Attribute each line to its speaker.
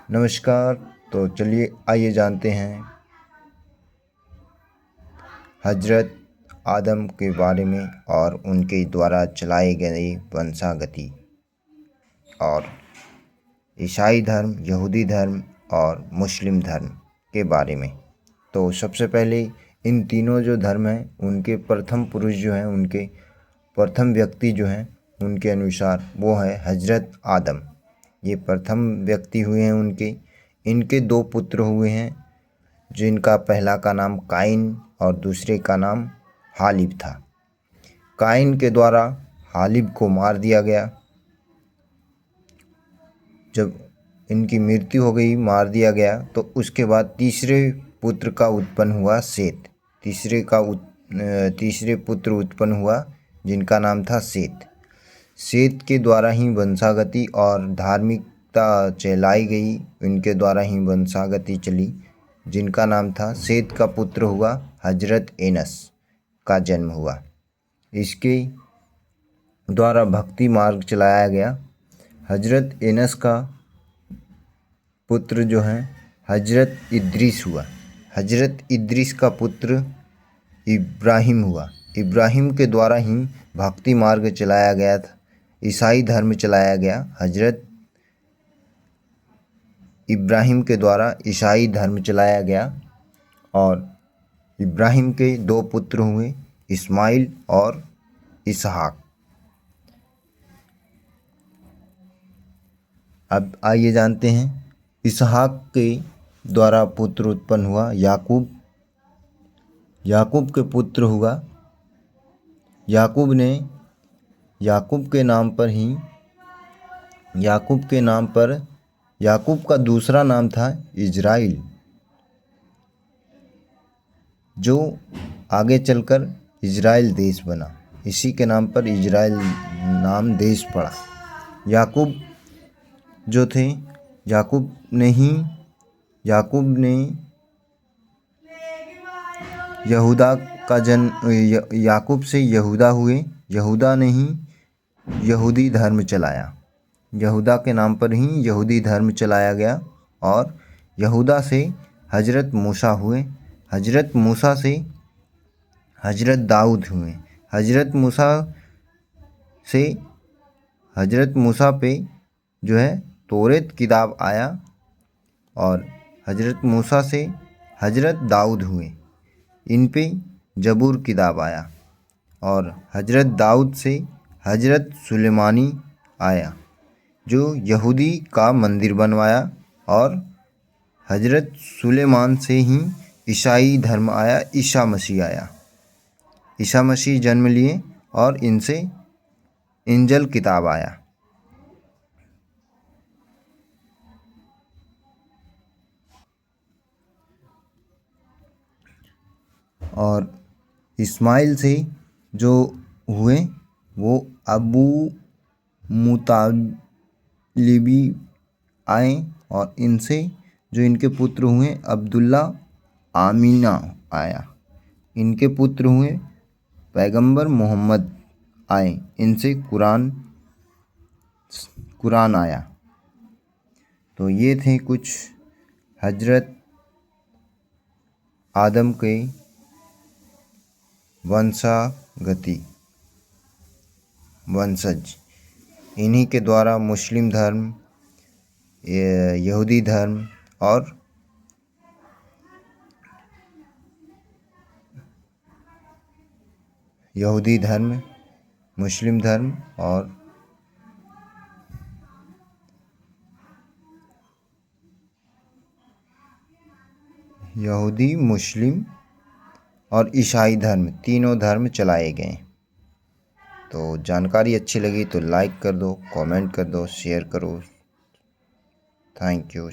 Speaker 1: नमस्कार। तो चलिए आइए जानते हैं हजरत आदम के बारे में और उनके द्वारा चलाई गई वंशागति और ईसाई धर्म, यहूदी धर्म और मुस्लिम धर्म के बारे में। तो सबसे पहले इन तीनों जो धर्म हैं उनके प्रथम पुरुष जो हैं, उनके प्रथम व्यक्ति जो हैं, उनके अनुसार वो है हजरत आदम। ये प्रथम व्यक्ति हुए हैं। इनके दो पुत्र हुए हैं, जिनका पहला का नाम काइन और दूसरे का नाम हालिब था। काइन के द्वारा हालिब को मार दिया गया। जब इनकी मृत्यु हो गई, मार दिया गया, तो उसके बाद तीसरे पुत्र का उत्पन्न हुआ सेत। तीसरे पुत्र उत्पन्न हुआ जिनका नाम था सेत। सेत के द्वारा ही वंशागति और धार्मिकता चलाई गई। इनके द्वारा ही वंशागति चली, जिनका नाम था सेत का पुत्र हुआ हजरत एनस का जन्म हुआ। इसके द्वारा भक्ति मार्ग चलाया गया। हजरत एनस का पुत्र जो है हजरत इद्रीस हुआ। हजरत इद्रीस का पुत्र इब्राहिम हुआ। इब्राहिम के द्वारा ही भक्ति मार्ग चलाया गया था, ईसाई धर्म चलाया गया। हजरत इब्राहिम के द्वारा ईसाई धर्म चलाया गया और इब्राहिम के दो पुत्र हुए, इस्माइल और इसहाक। अब आइए जानते हैं इसहाक के द्वारा पुत्र उत्पन्न हुआ याकूब। याकूब के पुत्र हुआ याकूब ने याकूब के नाम पर याकूब का दूसरा नाम था इजराइल, जो आगे चलकर इजराइल देश बना। इसी के नाम पर इजराइल नाम देश पड़ा। याकूब जो थे, याकूब ने यहूदा का जन्म, याकूब से यहूदा हुए। यहूदा ने ही यहूदी धर्म चलाया। यहूदा के नाम पर ही यहूदी धर्म चलाया गया और यहूदा से हजरत मूसा हुए। हजरत मूसा से हजरत दाऊद हुए। हजरत मूसा पे जो है तौरेत किताब आया और हजरत मूसा से हजरत दाऊद हुए। इन पे जबूर किताब आया और हजरत दाऊद से हजरत सुलेमानी आया, जो यहूदी का मंदिर बनवाया। और हजरत सुलेमान से ही ईसाई धर्म आया, ईसा मसीह आया। ईसा मसीह जन्म लिए और इनसे इंजल किताब आया। और इस्माइल से जो हुए वो अबू मुतालिबी आए और इनसे जो इनके पुत्र हुए अब्दुल्ला आमीना आया। इनके पुत्र हुए पैगंबर मोहम्मद आए। इनसे कुरान आया। तो ये थे कुछ हजरत आदम के वंशज। इन्हीं के द्वारा मुस्लिम धर्म, यहूदी धर्म और मुस्लिम धर्म और यहूदी, मुस्लिम और ईसाई धर्म, तीनों धर्म चलाए गए। तो जानकारी अच्छी लगी तो लाइक कर दो, कमेंट कर दो, शेयर करो। Thank you.